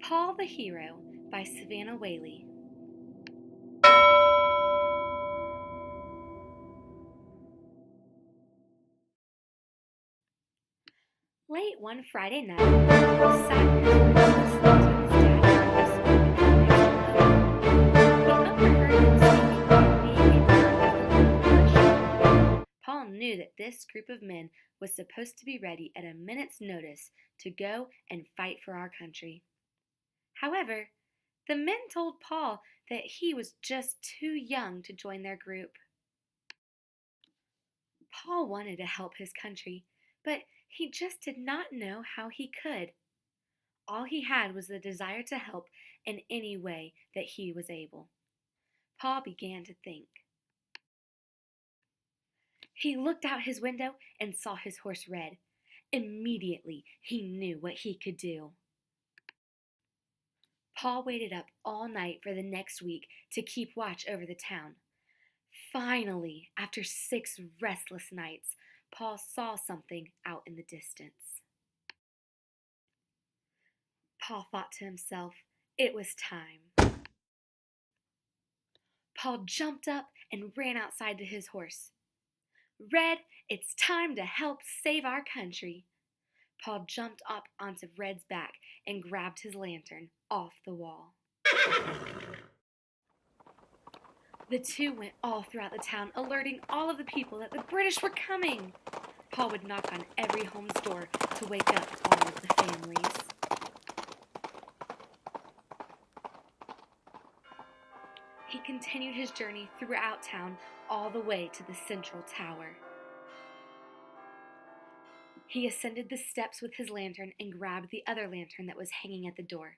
Paul the Hero by Savannah Whaley. Late one Friday night, Paul sat in his room listening to his dad whisper in the next room. He overheard him speaking about being able to lift the militia. Paul knew that this group of men was supposed to be ready at a minute's notice to go and fight for our country. However, the men told Paul that he was just too young to join their group. Paul wanted to help his country, but he just did not know how he could. All he had was the desire to help in any way that he was able. Paul began to think. He looked out his window and saw his horse Red. Immediately, he knew what he could do. Paul waited up all night for the next week to keep watch over the town. Finally, after 6 restless nights, Paul saw something out in the distance. Paul thought to himself, it was time. Paul jumped up and ran outside to his horse. Red, it's time to help save our country. Paul jumped up onto Red's back and grabbed his lantern off the wall. The two went all throughout the town, alerting all of the people that the British were coming. Paul would knock on every home's door to wake up all of the families. He continued his journey throughout town all the way to the central tower. He ascended the steps with his lantern and grabbed the other lantern that was hanging at the door.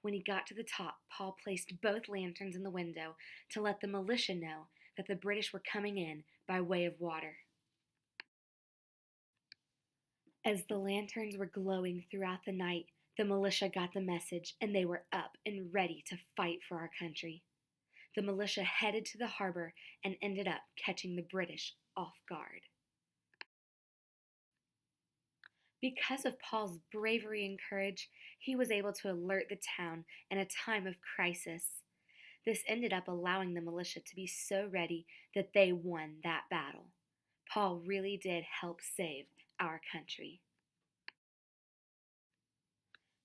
When he got to the top, Paul placed both lanterns in the window to let the militia know that the British were coming in by way of water. As the lanterns were glowing throughout the night, the militia got the message and they were up and ready to fight for our country. The militia headed to the harbor and ended up catching the British off guard. Because of Paul's bravery and courage, he was able to alert the town in a time of crisis. This ended up allowing the militia to be so ready that they won that battle. Paul really did help save our country.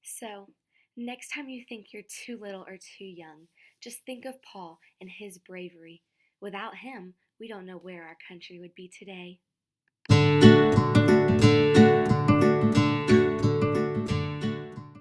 So, next time you think you're too little or too young, just think of Paul and his bravery. Without him, we don't know where our country would be today.